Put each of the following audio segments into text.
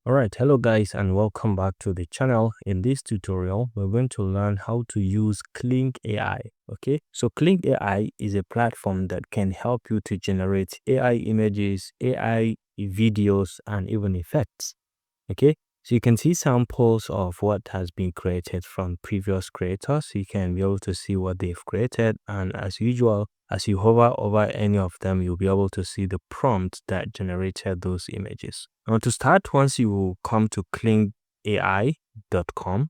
Alright, hello guys and welcome back to the channel. In this tutorial, we're going to learn how to use Kling AI. Okay, so Kling AI is a platform that can help you to generate AI images, AI videos, and even effects. Okay, so you can see samples of what has been created from previous creators. You can be able to see what they've created, and as usual, as you hover over any of them, you'll be able to see the prompt that generated those images. Now to start, once you come to klingai.com,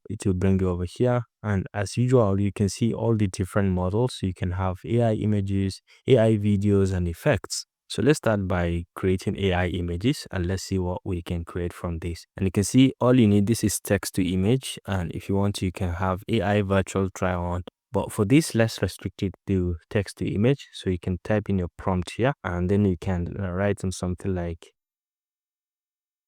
it will bring you over here, and as usual, you can see all the different models. You can have AI images, AI videos, and effects. So let's start by creating AI images, and let's see what we can create from this. And you can see all you need, this is text to image, and if you want to, you can have AI virtual try on. But for this, let's restrict it to text to image. So you can type in your prompt here, and then you can write on something like,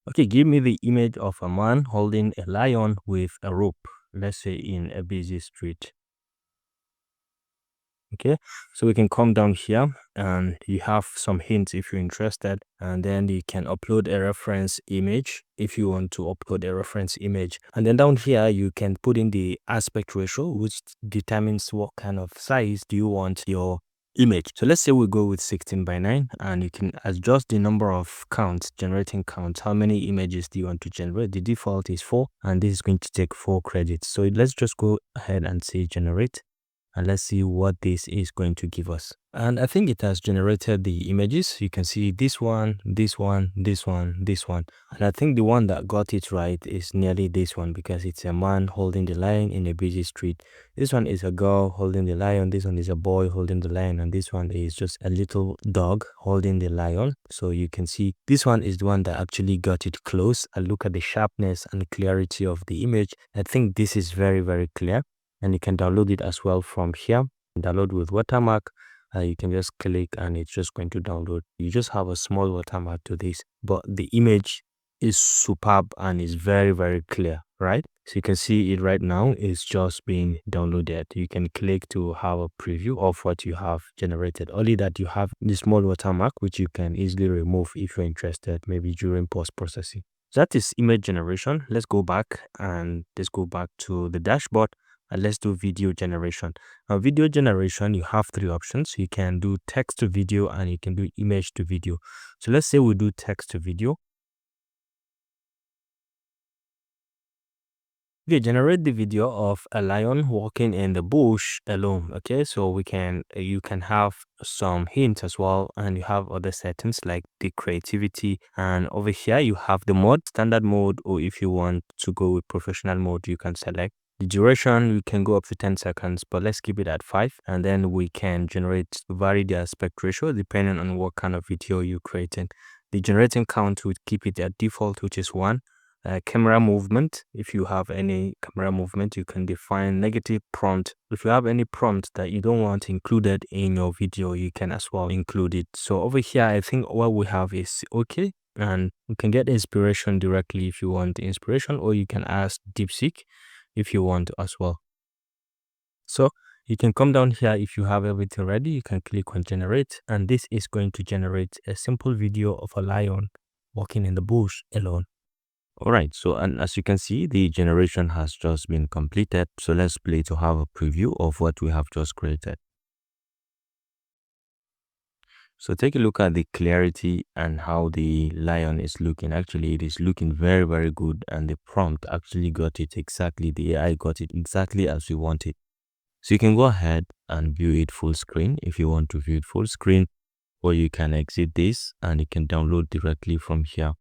okay, give me the image of a man holding a lion with a rope, let's say in a busy street. Okay, so we can come down here and you have some hints if you're interested, and then you can upload a reference image if you want to upload a reference image. And then down here you can put in the aspect ratio, which determines what kind of size do you want your image. So let's say we go with 16:9, and you can adjust the number of counts, generating counts. How many images do you want to generate? The default is 4, and this is going to take 4 credits. So let's just go ahead and say generate, and let's see what this is going to give us. And I think it has generated the images. You can see this one, this one, this one, this one. And I think the one that got it right is nearly this one, because it's a man holding the lion in a busy street. This one is a girl holding the lion. This one is a boy holding the lion. And this one is just a little dog holding the lion. So you can see this one is the one that actually got it close. And look at the sharpness and clarity of the image. I think this is very, very clear. And you can download it as well from here. Download with watermark. You can just click and it's just going to download. You just have a small watermark to this, but the image is superb and is very, very clear, right? So you can see it right now. It's just being downloaded. You can click to have a preview of what you have generated. Only that you have the small watermark, which you can easily remove if you're interested, maybe during post-processing. So that is image generation. Let's go back to the dashboard. And let's do video generation. Now, video generation, you have 3 options. You can do text to video and you can do image to video. So let's say we do text to video. Okay, generate the video of a lion walking in the bush alone. Okay, so you can have some hints as well, and you have other settings like the creativity, and over here you have the mode, standard mode, or if you want to go with professional mode, you can select. The duration, we can go up to 10 seconds, but let's keep it at 5. And then we can vary the aspect ratio depending on what kind of video you're creating. The generating count would keep it at default, which is 1. Camera movement, if you have any camera movement, you can define negative prompt. If you have any prompt that you don't want included in your video, you can as well include it. So over here, I think what we have is okay. And you can get inspiration directly if you want inspiration, or you can ask DeepSeek if you want as well. So you can come down here. If you have everything ready, you can click on generate, and this is going to generate a simple video of a lion walking in the bush alone. Alright, so and as you can see, the generation has just been completed. So let's play to have a preview of what we have just created. So take a look at the clarity and how the lion is looking. Actually, it is looking very, very good, and the prompt actually got it exactly. The AI got it exactly as we want it. So you can go ahead and view it full screen if you want to view it full screen, or you can exit this and you can download directly from here.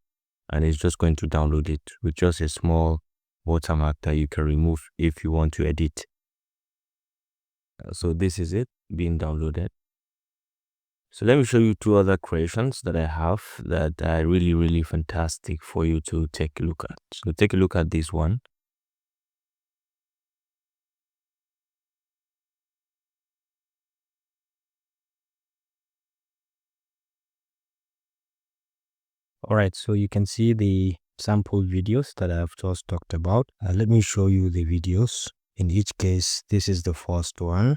And it's just going to download it with just a small watermark that you can remove if you want to edit. So this is it being downloaded. So let me show you 2 other creations that I have that are really, really fantastic for you to take a look at. So take a look at this one. All right, so you can see the sample videos that I've just talked about. Let me show you the videos. In each case, this is the first one.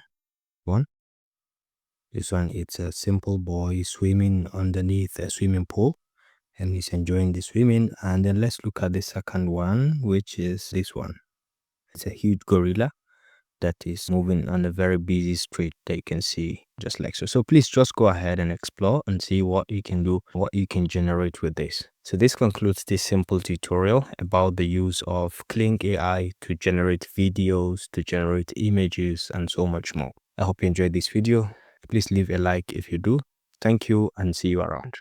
This one, it's a simple boy swimming underneath a swimming pool. and he's enjoying the swimming. And then let's look at the second one, which is this one. It's a huge gorilla that is moving on a very busy street that you can see just like so. So please just go ahead and explore and see what you can do, what you can generate with this. So this concludes this simple tutorial about the use of Kling AI to generate videos, to generate images, and so much more. I hope you enjoyed this video. Please leave a like if you do. Thank you and see you around.